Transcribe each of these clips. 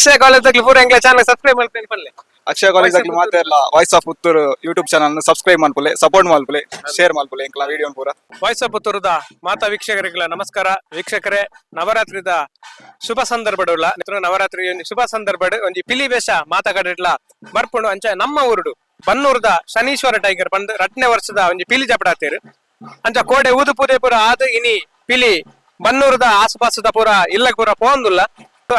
ಅಕ್ಷಯ college ಪೂರ ಎಂಗ್ಲ channel subscribe ಮಾಡ್ತೀನಿ ಪಲ್ಲೆ ಅಕ್ಷಯ ಕಾಲೇಜ್ ಮಾತ್ರ ಎಲ್ಲ voice of Puttur YouTube channel subscribe ಮಾಡ್ಕೊಳ್ಳಿ, ಸಪೋರ್ಟ್ ಮಾಡ್ಕೊಳ್ಳಿ, ಶೇರ್ ಮಾಡ್ಕೊಳ್ಳಿ ಎಂಕ್ಲ ವಿಡಿಯೋ ಪೂರ. ವಾಯ್ಸ್ ಆಫ್ ಪುತ್ತೂರದ ಮಾತಾ ವೀಕ್ಷಕರಿಗಳ ನಮಸ್ಕಾರ. ವೀಕ್ಷಕರೇ, ನವರಾತ್ರಿದ ಶುಭ ಸಂದರ್ಭಡುಲ್ಲ ನವರಾತ್ರಿ ಒಂದು ಶುಭ ಸಂದರ್ಭ ಒಂಜಿ ಪಿಲಿ ವೇಷ ಮಾತಾಡಿಡ್ಲ ಬರ್ಪುಂಡು ಅಂಚ ನಮ್ಮ ಊರುಡು ಬನ್ನೂರ್ದ ಶನೀಶ್ವರ ಟೈಗರ್ ಬಂದು 2ನೇ ವರ್ಷದ ಒಂಜಿ ಪಿಲಿ ಜಪಡಾತೇರು ಅಂಚ ಕೋಡೆ ಊದು ಪೂದೆ ಪೂರ ಆದ ಇನಿ ಪಿಲಿ ಬನ್ನೂರದ ಆಸುಪಾಸದ ಪೂರ ಇಲ್ಲಗ್ ಪೂರ ಪೋಂದುಲ್ಲ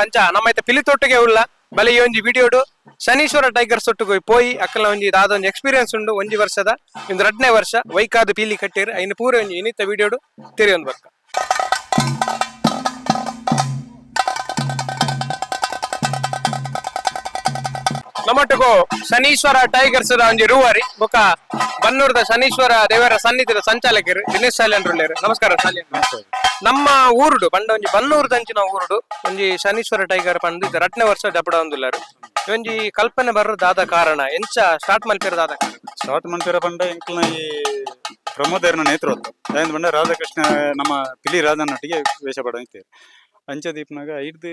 ಅಂಚ ನಮ್ಮ ಪಿಲಿ ತೊಟ್ಟಿಗೆ ಉಲ್ಲ ಬಲೆ ಈ ಒಂಜಿ ವಿಡಿಯೋಡು ಶನೀಶ್ವರ ಟೈಗರ್ ಸೊಟ್ಟು ಪೋಯಿ ಅಕ್ಕಲ ಒಂಜಿ ದಾದೊಂಜಿ ಎಕ್ಸ್ಪೀರಿಯನ್ಸ್ ಉಂಡು. 1 ವರ್ಷದ ಇಂದು 2ನೇ ವರ್ಷ ವೈಕಾದು ಪೀಲಿ ಕಟ್ಟಿರು ಐನು ಪೂರ ಒಂಜಿ ಇನಿತ ವಿಡಿಯೋಡು ತಿರಿಯೊಂದು ಬರ್ಕ. ನಮ್ಮೊಟ್ಟಿಗೂ ಶನೀಶ್ವರ ಟೈಗರ್ಸ್ ಒಂಜಿ ರೂವಾರಿ ಬೊಕ ಬನ್ನೂರದ ಶನೀಶ್ವರ ದೇವರ ಸನ್ನಿಧಿದ ಸಂಚಾಲಕರು ದಿನೇಶ್ ಶಾಲೆಂಡ್ರುಲ್ಲೇರು. ನಮಸ್ಕಾರ ಶಾಲೆಂಡ್ರು. ನಮ್ಮ ಊರುಡು ಬಂಡ ಒಂಜಿ ಬನ್ನೂರ್ದ ಅಂಚಿನ ಊರುಡು ಒಂಜಿ ಶನೀಶ್ವರ ಟೈಗರ್ ಪಂಡ್ 2ನೇ ವರ್ಷ ಜಪಡ ಒಂದುಲ್ಲಾರು. ಒಂಜಿ ಕಲ್ಪನೆ ಬರೋದಾದ ಕಾರಣ ಎಂಚ ಸ್ಟಾರ್ಟ್ ಮಲ್ಪಿರೋದಾದ ಕಾರಣ ಸ್ಟಾರ್ಟ್ ಮಲ್ಪಿರ ಪಂಡ ಎಂಕ್ಲ ಈ ಪ್ರಮೋದರ್ನ ನೇತೃತ್ವ ಅದೇನು ಬಂಡ ರಾಧಾಕೃಷ್ಣ ನಮ್ಮ ಪಿಲಿ ರಾಧನೊಟ್ಟಿಗೆ ವೇಷ ಪಡಂತೇವೆ ಅಂಚ ದೀಪ್ನಾಗ ಐದು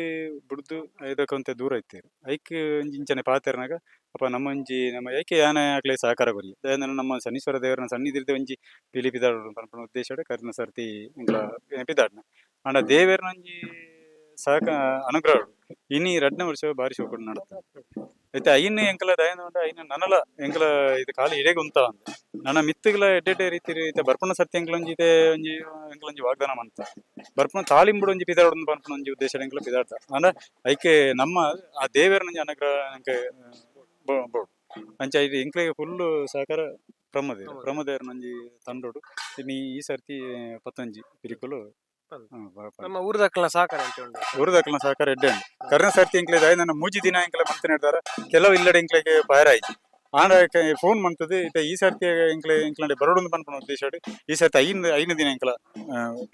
ಬಿಡ್ದು ಐದಕ್ಕೊಂತೆ ದೂರ ಐತೇರು ಐಕ್ ಒಂಜಿ ಇಂಚನೆ ಪಾತೆರ್ನಾಗ ಅಪ್ಪ ನಮ್ಮ ಒಂಜಿ ನಮ್ಮ ಐಕೆ ಯಾನ ಆಗ್ಲೇ ಸಹಕಾರ ಬರಿ ಅದೇನು ನಮ್ಮ ಶನೀಶ್ವರ ದೇವರನ ಸನ್ನಿಧಿರ್ದೆ ಒಂಜಿ ಪಿಲಿ ಪಿದಾಡು ಪನ್ಪನ ಉದ್ದೇಶ ಕರ್ನ ಸರ್ತಿ ಎಂಕ್ಲ ಪಿದಾಡ್ನ ಅಂಡ ದೇವೇರ್ನ ಒಂಜಿ ಅನುಗ್ರಹ ಇನಿ 2ನೇ ವರ್ಷ ಬಾರಿ ಶೋಕಡು ನಡತ ಐತೆ ಐನ ಎಂಕಲ ದಯನ ಐನ ನನಲ ಎಂಕಲ ಇದು ಕಾಲಿ ಇಡೆಗೆ ಉಂತ ಅಂದ ನನ್ನ ಮಿತ್ತುಗಳ ಎಡ್ಡೆಡ್ಡೆ ರೀತಿ ರೀತಿ ಬರ್ಪಣ ಸತ್ಯ ಎಂಕ್ಲೊಂಜಿದೆ ಒಂಜಿ ಎಂಕ್ಲೊಂಜಿ ವಾಗ್ದಾನ ಮಂತ ಬರ್ಪಣ ತಾಲಿಂಬುಡು ಒಂಜಿ ಪಿದಾಡು ಪನ್ಪನ ಒಂಜಿ ಉದ್ದೇಶ ಎಂಕ್ಲ ಪಿದಾಡ್ತ ಅಂಡ ಐಕೆ ನಮ್ಮ ಆ ದೇವರನ ಅನುಗ್ರಹ ಎಂಕೆ ಬೋಡು ಅಂಚ ಇದು ಎಂಕ್ಲೆಗೆ ಫುಲ್ಲು ಸಹಕಾರ ಪ್ರಮದೇವರ ಒಂಜಿ ತಂಡೋಡು ಈ ಸರ್ತಿ 11 ಪಿಲಿಕುಲು ನಮ್ಮ ಊರದಕ್ಕಲ ಸಹಕಾರ ಊರದಕ್ಕಲ ಸಹಕಾರ ಎಡ್ಡೆ ಕರ್ನ ಸರ್ತಿ ಎಂಕ್ಲೆ ನನ್ನ ಮೂಜಿ ದಿನ ಎಂಕ್ಲೆ ಮಂತ್ ನೆಡ್ದಾರ ಕೆಲವು ಇಲ್ಲಡೆ ಎಂಕ್ಲೆಗೆ ಪಾಯರಾಯ್ತು ಆಂಡ ಫೋನ್ ಮಂತದ್ದು ಇತ್ತೆ ಈ ಸರ್ತಿ ಎಂಕ್ಲೆ ಬರೋಡು ಪನ್ಪನ ಉದ್ದೇಶ ಈ ಸರ್ತಿ ಐನ ದಿನ ಎಂಕ್ಲ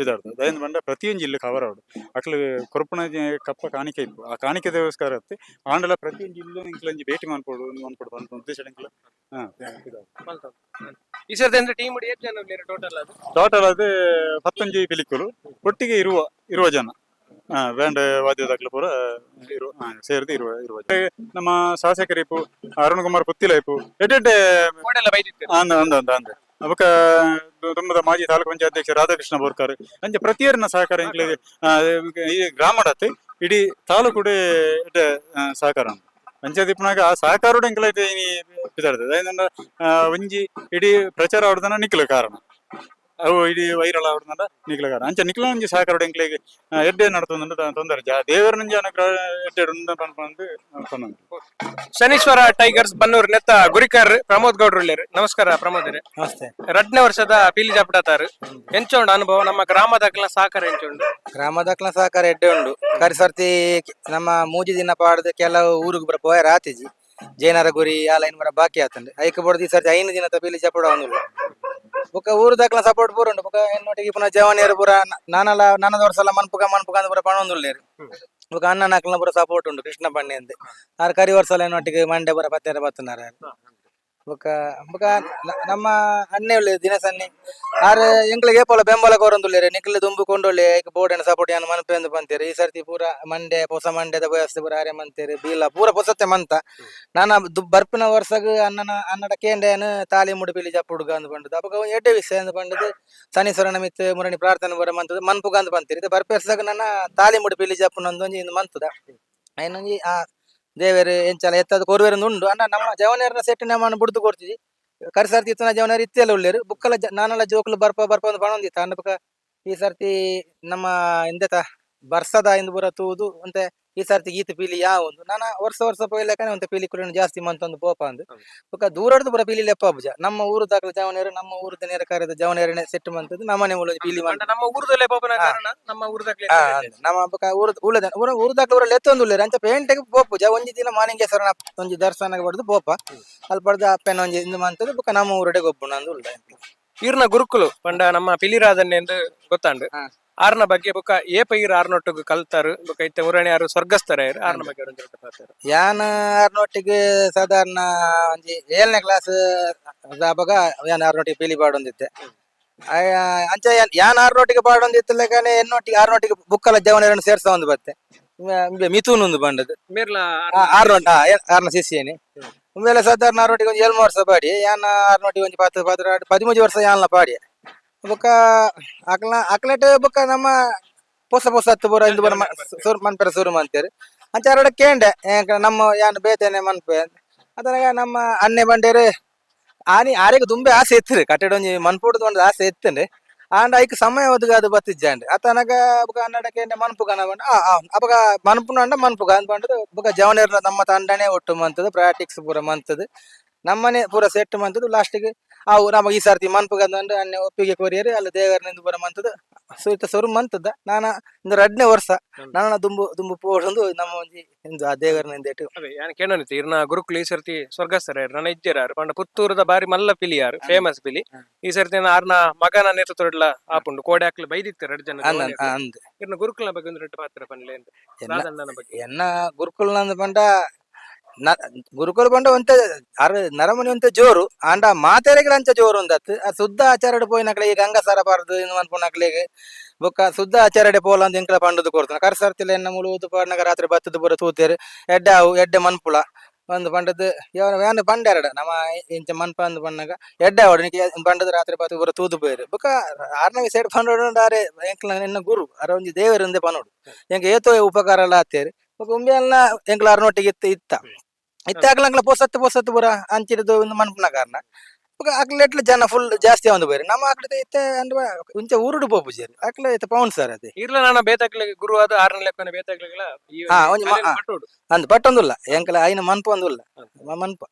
ಇದಾಡ್ದು ದಯನ್ ಬಂಡ ಪ್ರತಿಯೊಂದು ಜಿಲ್ಲೆ ಕವರ್ ಆಡು ಅಕ್ಲು ಕೊರಪಣ ಕಪ್ಪ ಕಾಣಿಕೆ ಇತ್ತು ಆ ಕಾಣಿಕೆ ದೇವಸ್ಕಾರ ಇತ್ತು ಆಂಡಲ ಪ್ರತಿಯೊಂದು ಜಿಲ್ಲೆ ಎಂಕ್ಲಂಜಿ ಭೇಟಿ ಮಾಡ್ಕೊಡು ಪನ್ಪನ ಉದ್ದೇಶ ಎಂಕ್ಲ ಈ ಸರ್ತಿ ಅಂದ್ರೆ ಟೀಮ್ ಟೋಟಲ್ ಅದು 11 ಪಿಲಿಕುಲು ಒಟ್ಟಿಗೆ ಇರುವ ಜನ ಬ್ಯಾಂಡ್ ವಾದ್ಯದಾಗ್ಲು ಪೂರ ಸೇರಿದು ಇರುವ ನಮ್ಮ ಶಾಸಕರಿಪ್ಪು ಅರುಣ್ ಕುಮಾರ್ ಪುತ್ತಿಲೈಪು ಎಡ್ಡೆ ಅಂದ ಅವಕ್ಕ ತುಂಬದ ಮಾಜಿ ತಾಲೂಕು ಪಂಚಾಯತ್ ಅಧ್ಯಕ್ಷ ರಾಧಾಕೃಷ್ಣ ಬೋರ್ಕರ್ ಅಂಚೆ ಪ್ರತಿಯೊರಿನ ಸಹಕಾರ ಈ ಗ್ರಾಮಡತ್ತೆ ಇಡೀ ತಾಲೂಕುಡೆ ಸಹಕಾರ ಅಂಚೆ ದಿಪ್ಪನಾಗ ಆ ಸಹಕಾರ ಎಂಕ್ಲೈತೆ ಬಿದ್ದಾಡ್ತದೆ ಒಂಜಿ ಇಡೀ ಪ್ರಚಾರ ಆಡ್ದನ ನಿಕ್ಲ ಕಾರಣ ಅವು ಇಡೀ ವೈರಲ್ ಆಡ್ದಂಡ ನಿಕ್ಲ ಕಾರಣ ಅಂಚೆ ನಿಕ್ಲ ಒಂಜಿ ಸಹಕಾರ ಎಂಕ್ಲೆಗೆ ಎಡ್ಡೆ ನಡ್ತಂದ ತೊಂದರೆ ತೊಂದರೆ ಅನುಗ್ರಹ ಎಡ್ಡೆ ಪಂದು ಶನೀಶ್ವರ ಟೈಗರ್ಸ್ ಬನ್ನೂರ್ ನೆತ್ತ ಗುರಿಕರ್ ಪ್ರಮೋದ್ ಗೌಡ್ರು. ನಮಸ್ಕಾರ ಪ್ರಮೋದ್. ನಮಸ್ತೆ. 2ನೇ ವರ್ಷದ ಪೀಲಿ ಜಪಡತಾರು ಎಂಚುಂಡು ಅನುಭವ ನಮ್ಮ ಗ್ರಾಮದಕ್ಲ ಸಹಕಾರ ಎಂಚುಂಡು? ಗ್ರಾಮದಕ್ಲ ಸಹಕಾರ ಎಡ್ಡೆ ಉಂಡು. ಕರಿಸರ್ತಿ ನಮ್ಮ ಮೂಜಿ ದಿನ ಪಾಡ್ದು ಕೆಲವು ಊರಿಗೆ ಬರ ಪೋಯ ರಾತಿಜಿ ಜೈನರ ಗುರಿ ಆ ಲೈನ್ ಬರ ಬಾಕಿ ಆತಂಡೆ ಐಕ ಬಡ್ದು ಈ ಸರ್ತಿ 5 ದಿನ ಪೀಲಿ ಜಪಡ ಒಂದು ಬೊಕ ಊರದಕ್ಲ ಸಪೋರ್ಟ್ ಪೂರ ಉಂಡು. ಬೊಕ ಎನ್ನೊಟ್ಟಿಗೆ ಪುನಃ ಜವಾನಿಯರು ಪೂರ ನನ್ನದ ವರ್ಷ ಮನ್ಪುಗ ಅಂತ ಪೂರ ಪಣೊಂದುಲ್ಲೇರು ಬೊಕ ಅಣ್ಣನಕ್ಲ ಪೂರ ಸಪೋರ್ಟ್ ಉಂಡು. ಕೃಷ್ಣ ಪಣ್ಣೆ ಅಂದೆ ಆರು ಕರಿ ವರ್ಷ ಎನ್ನೊಟ್ಟಿಗೆ ಮಂಡೆ ಪೂರ ಪತ್ತೆರ ಬತ್ತನಾರ ಬೊಕ ನಮ್ಮ ಅಣ್ಣೆ ಉಳ್ಳೆ ದಿನಸನ್ನಿ ಆರು ಎಂಕ್ಲಿಗೆ ಏಪಲ ಬೆಂಬಲ ಕೋರಂದುಲ್ಲೇರು ನಿಕ್ಲು ತುಂಬು ಕೊಂಡೊಳ್ಳೆ ಬೋರ್ಡ್ ಸಪೋರ್ಟ್ ಏನು ಮನಪೆ ಎಂದು ಬಂತೇರು. ಈ ಸರ್ತಿ ಪೂರ ಮಂಡೆ ಹೊಸ ಮಂಡ್ಯದ ವ್ಯವಸ್ಥೆ ಪೂರ ಆರೆ ಮಂತೇರು ಬೀಲ ಪೂರ ಹೊಸತ್ತೆ ಮಂತ ನಾನು ಬರ್ಪಿನ ವರ್ಷಗ ಅನ್ನಡ ಕೇಂದ್ರೇನು ತಾಲಿ ಮುಡುಪಿಲಿ ಜಪ್ಪ ಹುಡುಗ ಅಂದ್ ಬಂದದ್ದು ಅವಾಗ ಎಡ್ಡೆ ವಿಷಯ ಅಂದ್ ಬಂದದ್ದು ಶನೀಶ್ವರನ ಮಿತ್ ಮುರಣಿ ಪ್ರಾರ್ಥನೆ ಬರ ಮಂತದ್ದು ಮನ್ಪುಗ ಅಂದ್ ಬಂತೀರಿ ಇದು ಬರ್ಪೇರ್ಸಾಗ ನನ್ನ ತಾಲಿ ಮುಡುಪಿಲಿ ಜಪ್ಪು ನಂದೊಂಜಿ ಇಂದು ಮಂತದ ಐನೊಂಜಿ ಆ ದೇವರು ಎಂಚಲ ಎತ್ತದ ಕೊರುವೆರೊಂದು ಉಂಡು ಅಣ್ಣ ನಮ್ಮ ಜವನಿಯರನ್ನ ಸೆಟ್ಟಿನ ಮಣ್ಣು ಬಿಡ್ದು ಕೊಡ್ತಿದ್ವಿ ಕರಿಸರ್ತಿ ಇತ್ತು ಜವನಿಯರು ಇತ್ತೆಲ್ಲ ಉಳ್ಳೇರು ಬುಕ್ಕಲ ನಾನೆಲ್ಲ ಜೋಕ್ಲು ಬರ್ಪ ಒಂದು ಬಣೊಂದಿತ್ತ ಅಂದ ಬುಕ್ಕ ಈ ಸರ್ತಿ ನಮ್ಮ ಹಿಂದೆತ ಬರ್ಸದ ಇಂದು ಬುರ ತೂದು ಅಂತೆ ಈ ಸರ್ತಿ ಗೀತ ಪೀಲಿ ಒಂದು ನಾನು ವರ್ಷ ಪೋಯ್ಲಕ್ಕನೆ ಒಂತ ಪೀಲಿ ಕುರಿಯನ್ನು ಜಾಸ್ತಿ ಮಂತೊಂದು ಪೋಪ ಅಂದು ಬುಕ್ಕ ದೂರಡ್ದು ಬುರ ಪೀಲಿ ಲೆಪ್ಪ ಬುಜ ನಮ್ಮ ಊರು ದಾಖಲೆ ಜವನಿಯರು ನಮ್ಮ ಊರದ ನೇರ ಕಾರ್ಯದ ಜವನಿಯರನ್ನೇ ಸೆಟ್ ಮಂತದ್ದು ನಮ್ಮನೆ ಉಳ್ಳ ಪೀಲಿ ನಮ್ಮ ಊರದಲ್ಲೇ ನಮ್ಮ ಊರದಾಗ್ಲೇ ನಮ್ಮ ಬುಕ್ಕ ಊರ ದಾಖಲೆ ಊರಲ್ಲಿ ಎತ್ತೊಂದು ಉಳ್ಳೇರು ಅಂಚ ಪೇಂಟೆಗೆ ಪೋಪುಜ ಒಂಜಿ ದಿನ ಮಾನಿಂಗೇಶ್ವರನ ಒಂಜಿ ದರ್ಶನ ಬಡ್ದು ಪೋಪ ಅಲ್ಲಿ ಪಡ್ದು ಅಪ್ಪನ ಒಂಜಿ ಇಂದು ಮಂತದ್ದು ಬುಕ್ಕ ನಮ್ಮ ಊರಡೆ ಗೊಬ್ಬು ನಂದು ಉಳ್ಳ ಈರ್ನ ಗುರುಕುಲು ಪಂಡ ನಮ್ಮ ಪಿಲಿರಾದನ್ನೆ ಎಂದು ಗೊತ್ತಾಂಡು ಆರ್ನ ಬಗ್ಗೆ ಬೊಕ ಏಪ ಈರ್ ಆರ್ನೊಟ್ಟಿಗೆ ಕಲ್ತಾರು ಬೊಕ ಇತ್ತೆ ಮುರಣಿ ಯಾರು ಸ್ವರ್ಗಸ್ಥರ ಆರ್ನ ಬಗ್ಗೆ ಯಾನ್ ಆರ್ನೊಟ್ಟಿಗೆ ಸಾಧಾರಣ ಒಂಜಿ 7ನೇ ಕ್ಲಾಸ್ ಆವಾಗ ಯಾನ್ ಆರ್ನೊಟ್ಟಿಗೆ ಪೀಲಿ ಪಾಡೊಂದಿತ್ತೆ ಅಂಚ ಯಾನ್ ಆರ್ನೊಟ್ಟಿಗೆ ಪಾಡೊಂದಿತ್ತಲ್ಲೇ ಎನ್ನೊಟ್ಟಿಗೆ ಆರ್ನೊಟ್ಟಿಗೆ ಬುಕ್ಕಲ ಜವನಿಯರನ್ನು ಸೇರ್ಸ ಒಂದು ಬತ್ತೆ ಮಿಥುನ್ ಒಂದು ಬಂಡದು ಮೇರ್ಲ ಆರ್ನ ಸಿಸಿಯೇನೆ ಉಂಬೆಲ್ಲ ಸಾಧಾರಣ ಆರ್ನೊಟ್ಟಿಗೆ ಒಂದು 7 ವರ್ಷ ಪಾಡಿ ಯಾನ ಆರ್ನೊಟ್ಟಿಗೆ ಒಂದು 13 ವರ್ಷ ಯಾನ್ಲ ಪಾಡಿ ಬೊಕ್ಕ ಅಕ್ಲೆಟ್ ಬೊಕ್ಕ ನಮ್ಮ ಪೊಸ ಹತ್ತು ಬರ ಇಂದು ಬರ ಮನ್ಪೆರ ಸುರು ಮಂತೇರು ಅಂಚ ಅರಡ ಕೇಂಡೆ ನಮ್ಮ ಯಾನ್ ಬೇತೇನೆ ಮನ್ಪೆ ಅದ್ರಾಗ ನಮ್ಮ ಅನ್ನೆ ಬಂಡೇರು ಆರಿಗೆ ತುಂಬೆ ಆಸೆ ಎತ್ತಿರಿ ಕಟ್ಟಡ ಒಂಜಿ ಮನ್ಪುಡ್ದು ಒಂದು ಆಸೆ ಎತ್ತಂಡೆ ಆಂಡ ಐಕ್ ಸಮಯ ಒದಗ ಅದು ಬತ್ತಿಜ್ಜಾಂಡೆ ಅತನಗ ಬೊಕ ಅನ್ನಡಕ್ಕೆ ಮನ್ಪು ಕನ ಬಂಡ ಅಪಗ ಮನ್ಪುನ ಅಂಡ ಮನ್ಪು ಅಂದ್ ಬಂಡದು ಬೊಕ ಜವನೇರ್ನ ನಮ್ಮ ತಂಡನೆ ಒಟ್ಟು ಮಂತದು ಪ್ರಾಕ್ಟಿಕ್ಸ್ ಪೂರ ಮಂತದು ನಮ್ಮನೆ ಪೂರ ಸೆಟ್ ಮಂತದು ಲಾಸ್ಟಿಗೆ ಅವು ನಮಗೆ ಈ ಸರ್ತಿ ಮನ್ಪು ಗಂದು ಅನ್ನೆ ಒಪ್ಪಿಗೆ ಕೊರಿಯರು ಅಲ್ಲಿ ದೇವರನಿಂದ ಬರ ಮಂತದು ಸೊರು ಮಂತದ ನಾನ ಇಂದು 2ನೇ ವರ್ಷ ನಾನ ದುಂಬು ಪೋಡ್ಸಂದು ನಮ್ಮ ಒಂಜಿ ಇಂದು ಆ ದೇವರನಿಂದ ಇಟ್ಟು ಅದೇ ಯಾನ್ ಕೇಳೋನಿತ್ತು ಇರ್ನ ಗುರುಕುಲು ಈ ಸರ್ತಿ ಸ್ವರ್ಗಸ್ಥರ ನನ್ನ ಇಜ್ಜೆರಾರು ಪಂಡ ಪುತ್ತೂರದ ಬಾರಿ ಮಲ್ಲ ಪಿಲಿಯಾರು ಫೇಮಸ್ ಪಿಲಿ ಈ ಸರ್ತಿ ಆರ್ನ ಮಗನ ನೇತೃತ್ವಡ್ಲ ಆಪುಂಡು ಕೋಡೆ ಹಾಕ್ಲು ಬೈದಿತ್ತು 2 ಜನ ಅಂದ್ ಇರ್ನ ಗುರುಕುಲ ಬಗ್ಗೆ ಒಂದು 2 ಪಾತ್ರ ಪನ್ಲೆ ಅಂತ ರಾಧಣ್ಣನ ಬಗ್ಗೆ ಎನ್ನ ಗುರುಕುಲ್ ಬಂಡ ಗುರುಕುಲ್ ಬಂಡ ಒಂತ ನರಮನಿ ಒಂತ ಜೋರು ಆಂಡ ಮಾತೆರೆಗಳ ಅಂಚ ಜೋರು ಒಂದತ್ತು ಶುದ್ಧ ಆಚಾರಡೆ ಪೋಯಿನಕ್ಲೆ ಈಗ ಅಂಗಸಾರ ಪಾರ್ದು ಇನ್ನು ಅನ್ಪುನಕ್ಲೆಗೆ ಬೊಕ್ಕ ಶುದ್ಧ ಆಚಾರಡೆ ಪೋಲ ಅಂತ ಎಂಕಲ ಪಂಡದು ಕೊಡ್ತಾನೆ ಕರ್ಸರ್ತಿಲ್ಲ ಎನ್ನ ಮುಳುವುದು ಪಾಡ್ನಾಗ ರಾತ್ರಿ ಬತ್ತದ ಪೂರ ತೂತೇರು ಎಡ್ಡೆ ಮನ್ಪುಳ ಒಂದು ಪಂಡದು ಯಾನು ಪಂಡೆರಡ ನಮ್ಮ ಇಂಚ ಮನ್ಪ ಅಂದ್ ಪಣ್ಣಾಗ ಎಡ್ಡೆ ಅವಡನಿಗೆ ಪಂಡದು ರಾತ್ರಿ ಬತ್ತದ ಪೂರ ತೂದು ಪೋಯರು ಬೊಕ್ಕ ಆರ್ನಗೆ ಸೈಡ್ ಪಂಡೋಡು ಆರೆ ಎಂಕ್ಲ ಎನ್ನ ಗುರು ಅರ ಒಂಜಿ ದೇವರಿಂದೆ ಪನೋಡು ಎಂಕ ಏತೋ ಉಪಕಾರ ಎಲ್ಲ ಆತೇರು ಬೊಕ್ಕ ಉಂಬೆಲ್ಲ ಎಂಕ್ಲ ಅರ್ನೊಟ್ಟಿಗೆ ಇತ್ತಾಗ್ಲಂಗ್ಲ ಪೊಸತ್ತು ಬರ ಅಂಚಿಡದು ಒಂದು ಮನ್ಪುನ ಕಾರಣ ಅಕ್ಲೆಟ್ಲ ಜನ ಫುಲ್ ಜಾಸ್ತಿ ಒಂದು ಬೇರೆ ನಮ್ಮ ಅಕ್ಲೆ ಇತ್ತೆ ಅಂದ್ರೆ ಉಂಚ ಊರುಡು ಪೋಪುಜೇರಿ ಅಕ್ಲೆ ಇತ್ತೆ ಪೌಂಡ್ ಸರ್ ಅದೇ ಇರ್ಲ ನಾನು ಬೇತಾಕ್ಲಿಗೆ ಗುರು ಆದ 6ನೇ ಲೆಕ್ಕನ ಬೇತಾಕ್ಲಿಗೆಲ್ಲ ಅಂದ್ ಪಟ್ಟೊಂದುಲ್ಲ ಎಂಕಲ ಐನ ಮನ್ಪು ಒಂದುಲ್ಲ ಮನ್ಪ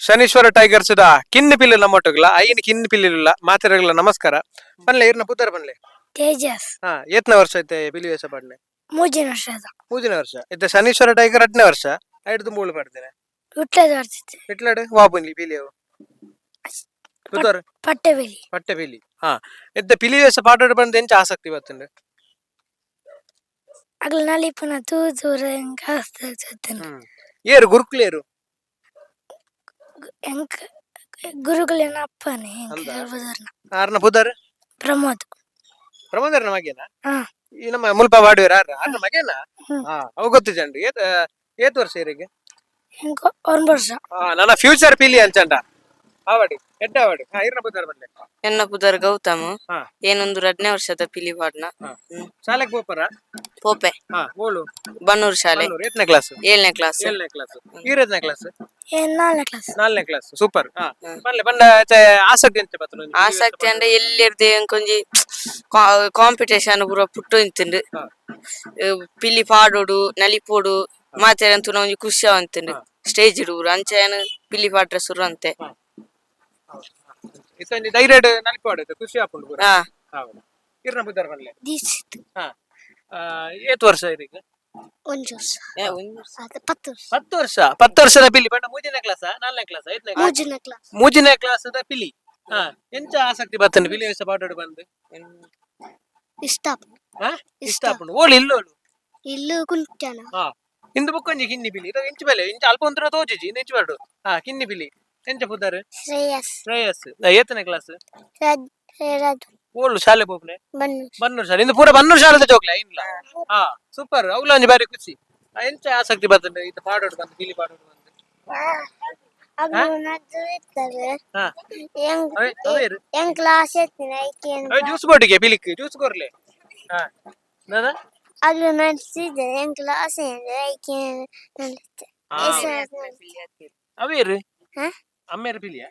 Shanishwara tigers the Kinni pill ನಮ್ಮೊಟ್ಟುಗ್ಲ ಐನ ಕಿನ್ನಿ ಪಿಲ್ಲಿಲ್ಲ ಮಾತೆರಗ್ಲ ನಮಸ್ಕಾರ ಪನ್ಲೆ ಇರ್ನ ಪುತ್ತರ ಪನ್ಲೆ ತೇಜಸ್ ಏತ್ನ ವರ್ಷ ಐತೆ ಪಿಲಿ ವೇಷ ಪಾಡ್ನೆ 3 ವರ್ಷದ 3ನೇ ವರ್ಷ ಇತ್ತೆ ಶನೀಶ್ವರ ಟೈಗರ್ 8ನೇ ವರ್ಷ ಐಡ್ದು ಮೂಳು ಪಾಡ್ತೇನೆ ಹುಟ್ಟದ ಬರ್ತಿತ್ತು ಇಟ್ಲಾಡು ವಾಪುನ್ಲಿ ಪಿಲಿಯವು ಪುತ್ತೂರ್ ಪಟ್ಟೆ ಪಿಲಿ ಇದ್ದ ಪಿಲಿ ವೇಷ ಪಾಡೋಡು ಬಂದು ಎಂಚ ಆಸಕ್ತಿ ಬರ್ತಂಡು ಅಗ್ಲ ನಲಿಪುನ ತೂತೂರ ಕಾಸ್ತನ ಏರು ಗುರುಕ್ಲೇರು ಎಂಕ ಗುರುಗಳೇನ ಅಪ್ಪನೇ ಆರ್ನ ಪುದರ್ ಪ್ರಮೋದರ್ನ ಮಗೇನ ಈ ನಮ್ಮ ಮುಲ್ಪ ಬಾಡುವೇರ ಆರ್ನ ಮಗೇನ ಅವು ಗೊತ್ತು ಜಂಡು ಏತ್ ವರ್ಷ ಇರಿಗೆ 1 ವರ್ಷ ನನ್ನ ಫ್ಯೂಚರ್ ಪಿಲಿ ಅಂಚಂಡ ಆವಡಿ ಎಡ್ಡ ಆವಡಿ ಇರ್ನ ಪುದರ್ ಬಂದೆ ಎನ್ನ ಪುದರ್ ಗೌತಮ್ ಏನೊಂದು 2ನೇ ವರ್ಷದ ಪಿಲಿ ಪಾಡ್ನ ಶಾಲೆಗೆ ಪೋಪರ ಪೋಪೆ ಓಳು ಬನ್ನೂರು ಶಾಲೆ 8ನೇ ಕ್ಲಾಸ್ 7ನೇ ಕ್ಲಾಸ್ ಈರದ್ನೇ ಕ್ಲಾಸ್ 4ನೇ ಕ್ಲಾಸ್ ಸೂಪರ್ ಪನ್ಲೆ ಪಂಡ ಆಸಕ್ತಿ ಎಂತ ಬತ್ತನ ಆಸಕ್ತಿ ಅಂದ್ರೆ ಎಲ್ಲಿರ್ದೆ ಕೊಂಜಿ ಕಾಂಪಿಟೇಷನ್ ಪೂರ ಪುಟ್ಟು ಇಂತುಂಡು ಪಿಲಿ ಪಾಡೋಡು ನಲಿಪೋಡು ಮಾತೆರಂತೂ ಒಂಜಿ ಖುಷಿ ಅವಂತುಂಡು ಸ್ಟೇಜ್ ಇಡುವರು ಅಂಚೆನ ಪಿಲಿ ಪಾಡ್ರೆ ಸುರು ಅಂತೆ ಇತ್ತಂಜಿ ಧೈರ್ಯ ನಲಿಪಾಡು ಖುಷಿ ಆಪುಂಡು ಪೂರ ಇರ್ನ ಪುದರ್ ಪನ್ಲೆ ಏತ್ ವರ್ಷ ಇರಿಗೆ 1 ವರ್ಷ 10 ವರ್ಷ 10 ವರ್ಷದ ಪಿಲಿ ಪಂಡ 3ನೇ ಕ್ಲಾಸ್ 4ನೇ ಕ್ಲಾಸ್ 5ನೇ ಕ್ಲಾಸ್ 3ನೇ ಕ್ಲಾಸ್ದ ಪಿಲಿ ಎಂಚ ಆಸಕ್ತಿ ಬರ್ತಂಡು ಪಿಲಿ ವೇಷ ಪಾಡೋಡು ಬಂದು ಇಷ್ಟ ಆಪುಂಡು ಓಳು ಇಲ್ಲು ಕುಂಟನ ಇಂದು ಬುಕ್ಕೊಂಜಿ ಕಿನ್ನಿ ಪಿಲಿ ಇಂಚ ಬೆಲೆ ಇಂಚ ಅಲ್ಪ ಒಂತರ ತೋಜಿಜಿ ಇಂಚ ಬಾಡು ಕಿನ್ನಿ ಪಿಲಿ ಎಂಚ ಪುದರ್ ಶ್ರೇಯಸ್ ಏತನೇ ಕ್ಲಾಸ್ ಓಳು ಶಾಲೆ ಪೋಪ್ನೆ ಬನ್ನೂರು ಶಾಲೆ ಇಂದು ಪೂರ ಬನ್ನೂರು ಶಾಲೆದ ಜೋಕ್ಲ ಇಲ್ಲ ಸೂಪರ್ ಅವ್ಲ ಒಂಜಿ ಬಾರಿ ಖುಷಿ ಎಂಚ ಆಸಕ್ತಿ ಬರ್ತಂಡು ಇದು ಪಾಡೋಡು ಬಂದು ಪಿಲಿ ಪಾಡೋಡು ಬಂದು ಜ್ಯೂಸ್ ಬೋಟಿಗೆ ಪಿಲಿಕ್ ಜ್ಯೂಸ್ ಕೊರ್ಲೆ ಅವೇರು ಅಮ್ಮೇರ ಪಿಲಿಯ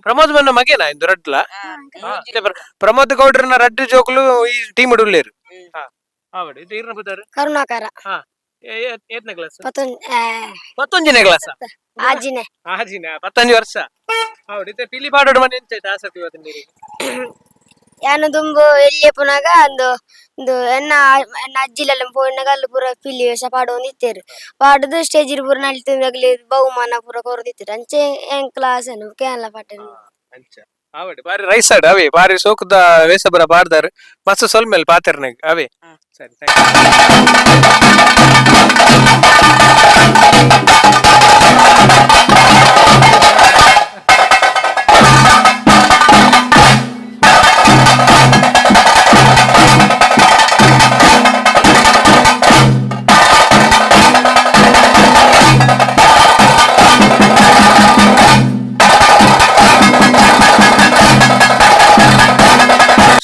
ಪ್ರಮೋದ್ ಬನ್ನ ಮಗೇನಾ ಇಂದು ರಡ್ಲ ಪ್ರಮೋದ್ ಗೌಡ್ರನ ರಡ್ಡು ಜೋಕ್ಲು ಈ ಟೀಮ್ ಉಡುಲ್ಲೇರು ಆವಡಿ ಇದು ಇರ್ನ ಪುದರ್ ಕರುಣಾಕರ ಏತ್ನೇ ಕ್ಲಾಸ್ 11ನೇ ಕ್ಲಾಸ್ ಆಜಿನೆ 15 ವರ್ಷ ಆವಡಿ ಇದು ಪಿಲಿ ಪಾಡೋಡು ಮನೆ ಎಂಚ ಆಸಕ್ತಿ ಇವತ್ತಿನ ಯಾನು ದುಂಬು ಎಲ್ಲಿ ಪುನಾಗ ಒಂದು ಎನ್ನ ಅಜ್ಜಿಲೆಲ್ಲ ಪೋಯಿನಾಗ ಅಲ್ಲಿ ಪೂರ ಪಿಲಿ ವೇಷ ಪಾಡೋಂದಿತ್ತೇರು ಪಾಡದು ಸ್ಟೇಜ್ ಪೂರ ನಲಿತಿಂದಾಗಲಿ ಬಹುಮಾನ ಪೂರ ಕೊರದಿತ್ತೇರು ಅಂಚೆ ಕ್ಲಾಸ್ ಕೇರಳ ಪಾಟೇನು ಆವಡಿ ಬಾರಿ ರೈಸಾಡ್ ಅವೇ ಬಾರಿ ಸೋಕುದ ವೇಷ ಬರ ಪಾಡ್ದಾರು ಮಸ್ತ್ ಸೊಲ್ಮೇಲ್ ಪಾತೆರ್ನಾಗ ಅವೇ ಸರಿ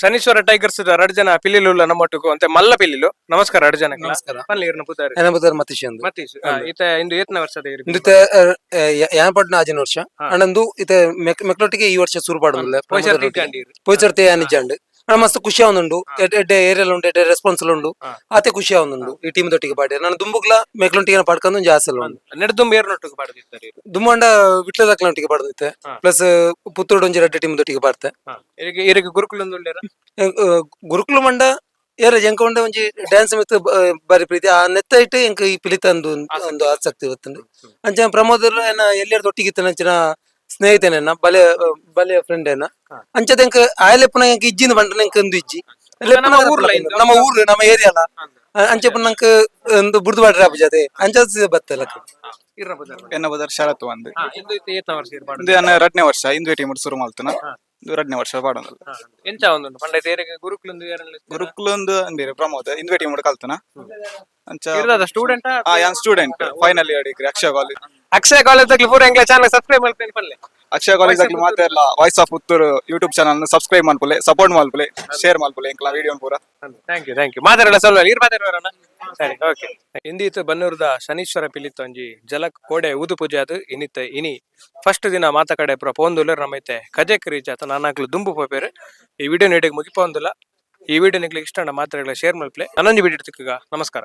ಶನೀಶ್ವರ ಟೈಗರ್ಸ್ ರಡ್ ಜನ ಪಿಲ್ಲಿಲು ನಮ್ಮೊಟ್ಟಿಗೂ ಅಂತೆ ಮಲ್ಲ ಪಿಲ್ಲಿಲು ನಮಸ್ಕಾರ ರಡ್ ಜನ ನಮಸ್ಕಾರ. ಪಲ್ಲಿರ್ನ ಪುದಾರಿ ಏನಾಗ್ಬೋದು ಮತೀಶ್ ಅಂದು ಮತ್ತೀಶ್ ಈತ ಇಂದು ಏತನ ವರ್ಷದ ಇರ್ಬೇಕು? ಇಂದು ಯಾನಪಟ್ನ ಆಜಿನ ವರ್ಷ ಅಣ್ಣಂದು ಇತ್ತೆ ಮೆಕ್ಲೊಟ್ಟಿಗೆ ಈ ವರ್ಷ ಶುರು ಪಾಡುದಿಲ್ಲ ಪೋಯ್ಸರ್ ತಿಕ್ಕಂಡೀರು. ಪೋಯ್ಚರ್ತೆ ನಿಜಾಂಡ್ ಅಣ್ಣ ಮಸ್ತ್ ಖುಷಿ ಆವೊಂದುಂಡು ಎಡ್ಡೆ ಏರಿಯಲ್ ಉಂಡು ಎಡ್ಡೆ ರೆಸ್ಪಾನ್ಸಿಬಲ್ ಉಂಡು ಆತೆ ಖುಷಿ ಆವೊಂದುಂಡು ಈ ಟೀಮ್ ದೊಟ್ಟಿಗೆ ಪಾಡಿ ನಾನು ದುಂಬುಗ್ಲ ಮೆಕ್ಲೊಟ್ಟಿಗೆ ಪಾಡ್ಕೊಂಡು ಒಂದು ಆಸೆ ಉಂಡು ನೆಡ್ದುಂಬ ಏರ್ನೊಟ್ಟಿಗೆ ಪಾಡ್ದಿರ್ತಾರೆ ಇವ್ರು. ದುಮ್ಮಂಡ ವಿಟ್ಲದಕ್ಲೊಟ್ಟಿಗೆ ಪಾಡ್ದಿತ್ತೆ ಪ್ಲಸ್ ಪುತ್ತೂರು ಒಂಜಿ ರೆಡ್ಡೆ ಟೀಮ್ ದೊಟ್ಟಿಗೆ ಪಾಡ್ತೆ ಇರಿಗೆ ಗುರುಕುಲೊಂದು ಉಳ್ಳೇರ ಗುರುಕುಲು ಮಂಡ ಏರ ಎಂಕ ಉಂಡ ಒಂಜಿ ಡ್ಯಾನ್ಸ್ ಮಿತ್ ಬಾರಿ ಪ್ರೀತಿ ಆ ನೆತ್ತ ಇಟ್ಟು ಎಂಕ ಈ ಪಿಲಿತ ಒಂದು ಆಸಕ್ತಿ ಇವತ್ತಂಡು ಅಂಚ ಪ್ರಮೋದರ್ ಏನ ಎಲ್ಲರ ದೊಟ್ಟಿಗಿತ್ತ ಅಂಚಿನ ಸ್ನೇಹಿತನೇನ ಬಲೆ ಫ್ರೆಂಡ್ ಏನ ಅಂಚದ ಎಂಕ ಆಯಲೆಪ್ಪನ ಎಂಕ ಇಜ್ಜಿನ ಬಂಡ ಎಂಕ ಒಂದು ಇಜ್ಜಿ ನಮ್ಮ ಊರ್ಲ ಇದು. ನಮ್ಮ ಊರು ನಮ್ಮ ಏರಿಯಾ ಅಲ್ಲ ಅಂಚೆಪ್ಪ ನಂಕ ಒಂದು ಬುಡ್ದು ಬಾಡ್ರಿ ಆಪುಜಾತೆ ಅಂಚ ಬತ್ತಲ್ಲ ಇರ್ನ ಪುದಾರಿ. ಎನ್ನ ಬದರ್ ಶರತ್ ಒಂದು ಇಂದು ಈತ ಏತನ ವರ್ಷ ಇರ್ಬಾರ್ದು ಇಂದು ಎನ್ನ 2ನೇ ವರ್ಷ ಇಂದು ಟೀಮ್ ಶುರು ಮಾಡ್ತಾನ ಇದು 2ನೇ ವರ್ಷ ಪಾಡೋದಲ್ಲ ಎಂಚ ಒಂದು ಪಂಡೈತೆ ಏರಿಗೆ ಗುರುಕುಲೊಂದು ಏರಲ್ಲ ಗುರುಕುಲೊಂದು ಅಂದಿರ ಪ್ರಮೋದ್ ಇಂದು ಟೀಮ್ ಕಲ್ತನ ಅಂಚ ಇರ್ದದ ಸ್ಟೂಡೆಂಟ್ ಯಾನ್ ಸ್ಟೂಡೆಂಟ್ ಫೈನಲ್ ಇಯರ್ ಡಿಗ್ರಿ ಅಕ್ಷಯ ಕಾಲೇಜ್ ಅಕ್ಷಯ ಕಾಲೇಜ್ ದಾಗ್ಲಿ ಪೂರ ಎಂಗ್ಲ ಚಾನಲ್ ಸಬ್ಸ್ಕ್ರೈಬ್ ಮಾಡ್ತೇನೆ ಪಲ್ಲೆ ಅಕ್ಷಯ ಕಾಲೇಜ್ ಆಗ್ಲಿ ಮಾತ್ರ ಎಲ್ಲ voice of Puttur YouTube channel subscribe ಮಾಡ್ಕೊಲೆ ಸಪೋರ್ಟ್ ಮಾಡ್ಕೊಲೆ ಶೇರ್ ಮಾಡ್ಕೊಲೆ ಎಂಕ್ಲ ವಿಡಿಯೋ ಪೂರ ಥ್ಯಾಂಕ್ ಯು ಮಾತಾಡಲ್ಲ ಸ್ವಲ್ಪ ನೀರ್ ಮಾತಾಡುವರನ ಸರಿ ಓಕೆ ಇಂದೀತು ಬನ್ನೂರದ ಶನೀಶ್ವರ ಪಿಲಿತ್ತು ಒಂಜಿ ಜಲಕ್ ಕೋಡೆ ಊದು ಪೂಜೆ ಅದು ಇನಿ ಫಸ್ಟ್ ದಿನ ಮಾತ ಕಡೆ ಪುರ ಪೋಂದುಲ್ಲ ನಮ್ಮೈತೆ ಕಜೆಕ್ ರೀಚ್ ಆತ ನಾನಾಗ್ಲು ದುಂಬು ಪೋಪೇರು ಈ ವಿಡಿಯೋ ನೀಟಿಗೆ ಮುಗಿಪೋಂದುಲ್ಲ ಈ ವಿಡಿಯೋ ನಿಗ್ಲಿಕ್ಕೆ ಇಷ್ಟ ಮಾತ್ರಗಳ ಶೇರ್ ಮಲ್ಪ್ಲೆ ನನ್ನೊಂದು ವಿಡಿಯೋ ನಮಸ್ಕಾರ.